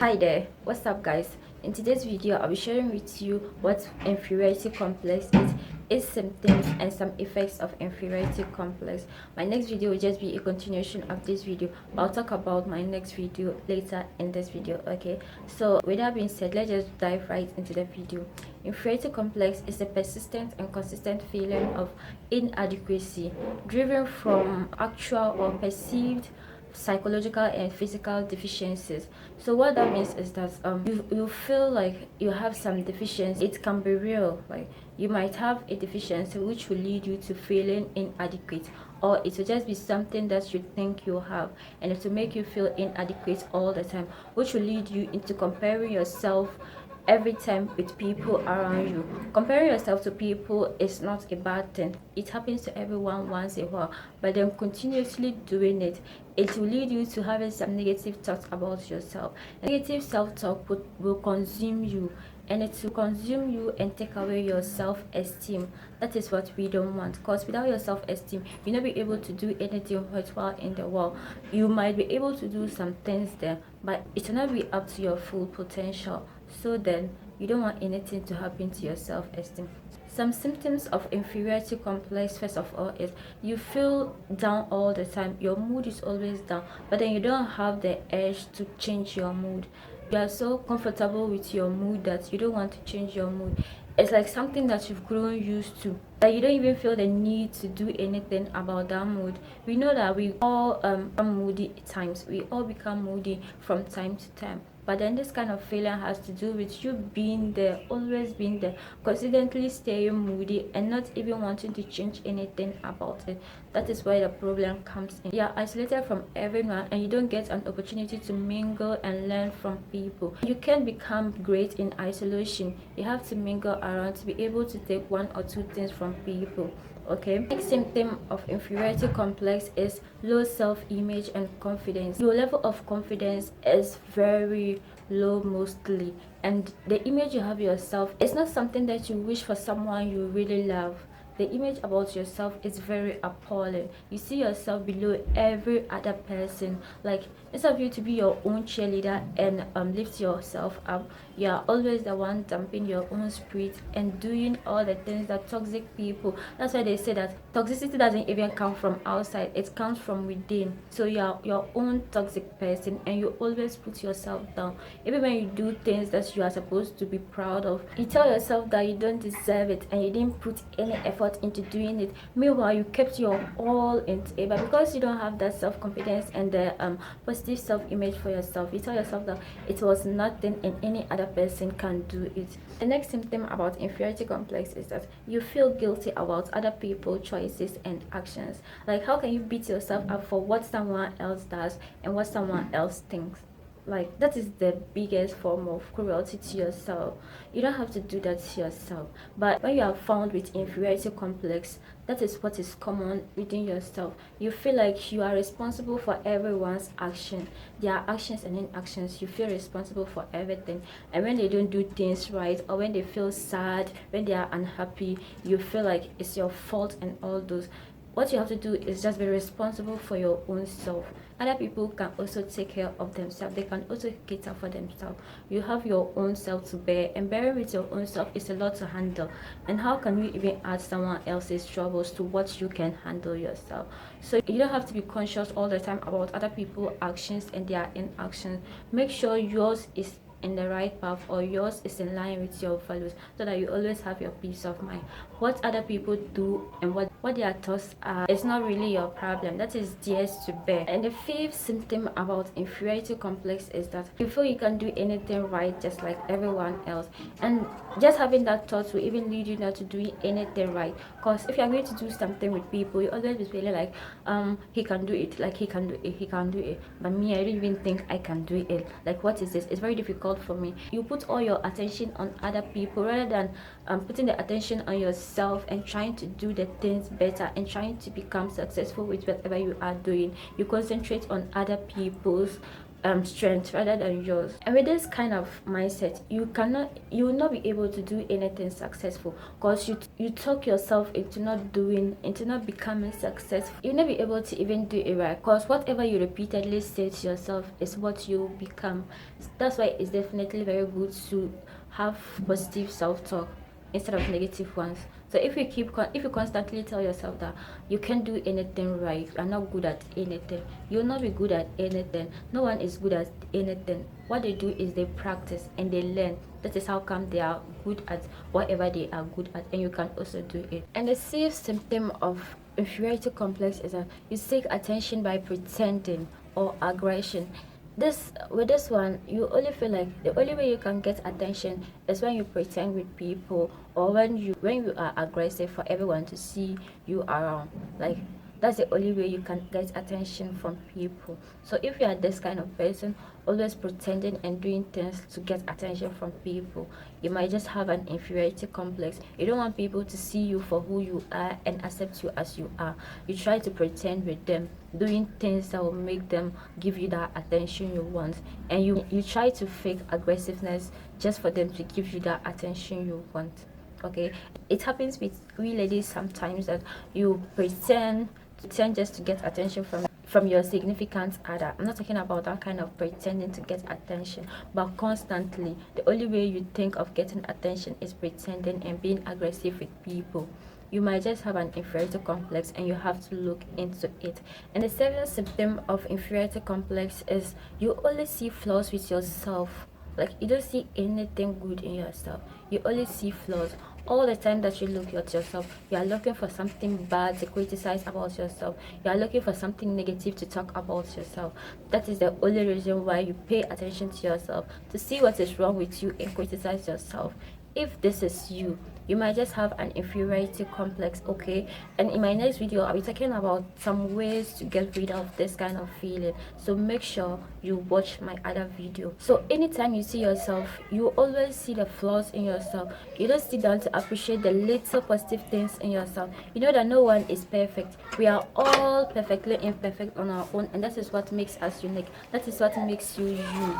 Hi there, what's up guys? In today's video I'll be sharing with you what inferiority complex is, its symptoms and some effects of inferiority complex. My next video will just be a continuation of this video, but I'll talk about my next video later in this video. Okay, so with that being said, let's just dive right into the video. Inferiority complex is a persistent and consistent feeling of inadequacy driven from actual or perceived psychological and physical deficiencies. So what that means is that you feel like you have some deficiency. It can be real, like you might have a deficiency which will lead you to feeling inadequate, or it will just be something that you think you have and it will make you feel inadequate all the time, which will lead you into comparing yourself every time with people around you. Comparing yourself to people is not a bad thing. It happens to everyone once in a while, but then continuously doing it, it will lead you to having some negative thoughts about yourself. Negative self-talk will consume you, and it will consume you and take away your self-esteem. That is what we don't want, because without your self-esteem you'll not be able to do anything worthwhile in the world. You might be able to do some things there, but it will not be up to your full potential. So then you don't want anything to happen to your self-esteem. Some symptoms of inferiority complex, first of all, is you feel down all the time. Your mood is always down, but then you don't have the urge to change your mood. You are so comfortable with your mood that you don't want to change your mood. It's like something that you've grown used to, that you don't even feel the need to do anything about that mood. We know that we all become moody at times. We all become moody from time to time, but then this kind of feeling has to do with you being there, always being there, consistently staying moody and not even wanting to change anything about it. That is where the problem comes in. You are isolated from everyone and you don't get an opportunity to mingle and learn from people. You can't become great in isolation. You have to mingle around to be able to take one or two things from people. Okay, next symptom of inferiority complex is low self-image and confidence. Your level of confidence is very low mostly, and the image you have yourself is not something that you wish for someone you really love. The image about yourself is very appalling. You see yourself below every other person. Like, instead of you to be your own cheerleader and lift yourself up, you are always the one dumping your own spirit and doing all the things that toxic people. That's why they say that toxicity doesn't even come from outside, it comes from within. So you are your own toxic person and you always put yourself down. Even when you do things that you are supposed to be proud of, you tell yourself that you don't deserve it and you didn't put any effort into doing it. Meanwhile, you kept your all into it, but because you don't have that self-confidence and the positive self-image for yourself, you tell yourself that it was nothing and any other person can do it. The next symptom about inferiority complex is that you feel guilty about other people's choices and actions. Like, how can you beat yourself up for what someone else does and what someone else thinks? Like, that is the biggest form of cruelty to yourself. You don't have to do that to yourself, but when you are found with inferiority complex, that is what is common within yourself. You feel like you are responsible for everyone's action, their actions and inactions. You feel responsible for everything, and when they don't do things right, or when they feel sad, when they are unhappy, you feel like it's your fault and all those. What you have to do is just be responsible for your own self. Other people can also take care of themselves. They can also cater for themselves. You have your own self to bear, and bearing with your own self is a lot to handle. And how can you even add someone else's troubles to what you can handle yourself? So you don't have to be conscious all the time about other people's actions and their inactions. Make sure yours is in the right path, or yours is in line with your values, so that you always have your peace of mind. What other people do and what their thoughts are is not really your problem. That is theirs to bear. And the fifth symptom about inferiority complex is that you feel you can do anything right just like everyone else, and just having that thought will even lead you not to do anything right. Because if you are going to do something with people, you always be feeling like he can do it, like he can do it, but me, I don't even think I can do it. Like, what is this? It's very difficult for me. You put all your attention on other people rather than putting the attention on yourself and trying to do the things better and trying to become successful with whatever you are doing. You concentrate on other people's strength rather than yours. And with this kind of mindset, you will not be able to do anything successful, because you talk yourself into not becoming successful. You'll not be able to even do it right, because whatever you repeatedly say to yourself is what you become. That's why it's definitely very good to have positive self-talk instead of negative ones. So if you constantly tell yourself that you can't do anything right, you're not good at anything, you'll not be good at anything. No one is good at anything. What they do is they practice and they learn. That is how come they are good at whatever they are good at, and you can also do it. And the safe symptom of inferiority complex is that you seek attention by pretending or aggression. This one, you only feel like the only way you can get attention is when you pretend with people, or when you are aggressive for everyone to see you around. Like, that's the only way you can get attention from people. So if you are this kind of person, always pretending and doing things to get attention from people, you might just have an inferiority complex. You don't want people to see you for who you are and accept you as you are. You try to pretend with them, doing things that will make them give you that attention you want, and you try to fake aggressiveness just for them to give you that attention you want. Okay, it happens with we ladies sometimes that you pretend just to get attention from your significant other. I'm not talking about that kind of pretending to get attention, but constantly the only way you think of getting attention is pretending and being aggressive with people. You might just have an inferiority complex, and you have to look into it. And the seventh symptom of inferiority complex is you only see flaws with yourself. Like, you don't see anything good in yourself, you only see flaws. All the time that you look at yourself, you are looking for something bad to criticize about yourself, you are looking for something negative to talk about yourself. That is the only reason why you pay attention to yourself, to see what is wrong with you and criticize yourself. If this is you, you might just have an inferiority complex. Okay, and in my next video I'll be talking about some ways to get rid of this kind of feeling, so make sure you watch my other video. So anytime you see yourself, you always see the flaws in yourself. You don't sit down to appreciate the little positive things in yourself. You know that no one is perfect. We are all perfectly imperfect on our own, and that is what makes us unique. That is what makes you you,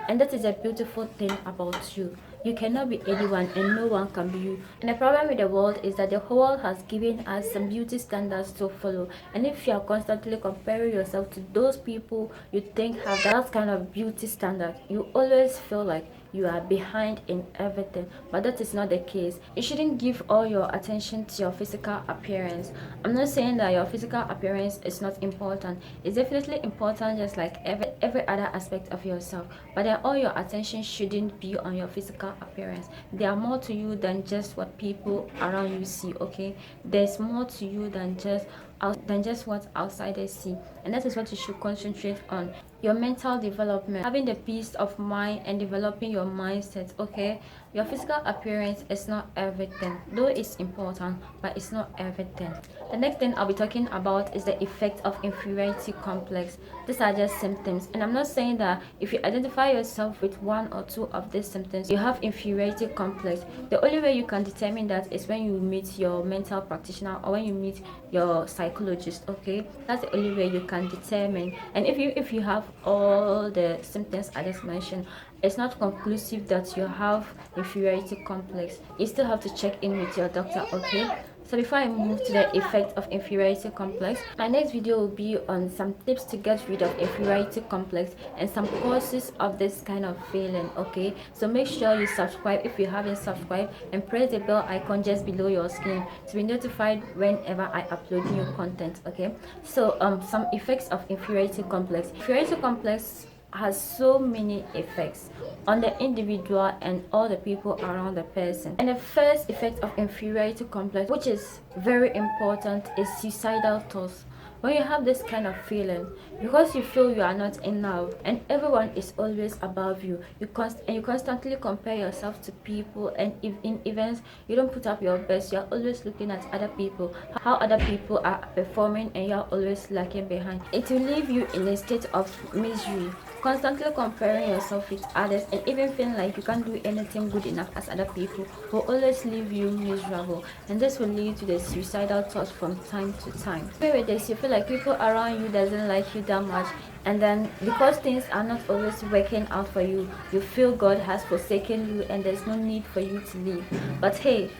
and that is a beautiful thing about you. You cannot be anyone, and no one can be you. And the problem with the world is that the whole world has given us some beauty standards to follow, and if you are constantly comparing yourself to those people you think have that kind of beauty standard, you always feel like you are behind in everything. But that is not the case. You shouldn't give all your attention to your physical appearance. I'm not saying that your physical appearance is not important. It's definitely important, just like every other aspect of yourself, but then all your attention shouldn't be on your physical appearance. There are more to you than just what people around you see. Okay, there's more to you than just what outsiders see, and that is what you should concentrate on. Your mental development, having the peace of mind and developing your mindset. Okay, your physical appearance is not everything, though it's important, but it's not everything. The next thing I'll be talking about is the effect of inferiority complex. These are just symptoms, and I'm not saying that if you identify yourself with one or two of these symptoms, you have inferiority complex. The only way you can determine that is when you meet your mental practitioner, or when you meet your psychologist. Okay, that's the only way you can determine. And if you have all the symptoms I just mentioned, it's not conclusive that you have inferiority complex. You still have to check in with your doctor. Okay, so before I move to the effect of inferiority complex, my next video will be on some tips to get rid of inferiority complex and some causes of this kind of feeling. Okay, so make sure you subscribe if you haven't subscribed, and press the bell icon just below your screen to be notified whenever I upload new content. Okay, so some effects of inferiority complex. Inferiority complex has so many effects on the individual and all the people around the person. And the first effect of inferiority complex, which is very important, is suicidal thoughts. When you have this kind of feeling, because you feel you are not enough and everyone is always above you, you constantly compare yourself to people, and if in events you don't put up your best, you're always looking at other people, how other people are performing, and you're always lagging behind. It will leave you in a state of misery, constantly comparing yourself with others, and even feeling like you can't do anything good enough as other people, will always leave you miserable, and this will lead to the suicidal thoughts from time to time. With this, you feel like people around you doesn't like you that much, And then because things are not always working out for you, you feel God has forsaken you and there's no need for you to leave. But hey,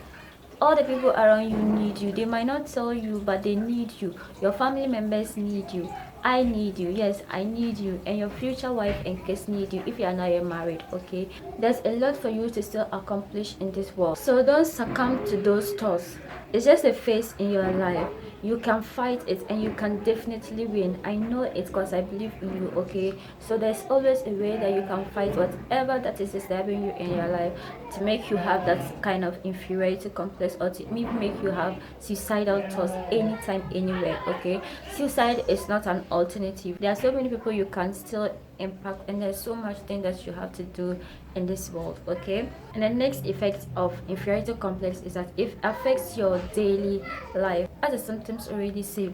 all the people around you need you. They might not tell you, but they need you. Your family members need you. I need you. Yes, I need you. And your future wife and kids need you if you are not yet married. Okay, there's a lot for you to still accomplish in this world, so don't succumb to those thoughts. It's just a phase in your life. You can fight it and you can definitely win. I know it because I believe in you. Okay, so there's always a way that you can fight whatever that is disturbing you in your life, to make you have that kind of inferiority complex, or to make you have suicidal thoughts anytime, anywhere. Okay, suicide is not an alternative. There are so many people you can still impact, and there's so much thing that you have to do in this world. Okay, and the next effect of inferiority complex is that it affects your daily life. As the symptoms already say,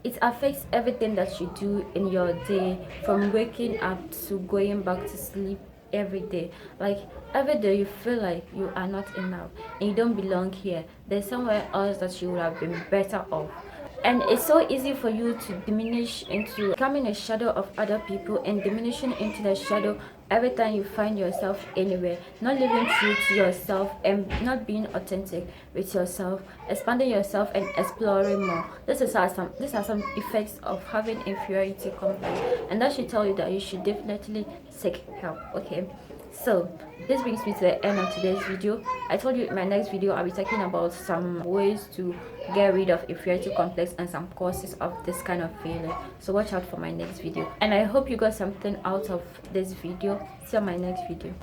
it affects everything that you do in your day, from waking up to going back to sleep every day. Like every day you feel like you are not enough and you don't belong here. There's somewhere else that you would have been better off. And it's so easy for you to diminish into becoming a shadow of other people and diminishing into the shadow every time you find yourself anywhere, not living true to yourself and not being authentic with yourself, expanding yourself and exploring more. These are some effects of having inferiority complex, and that should tell you that you should definitely seek help. Okay, so this brings me to the end of today's video. I told you in my next video I'll be talking about some ways to get rid of inferiority complex and some causes of this kind of feeling, so watch out for my next video. And I hope you got something out of this video. See you on my next video.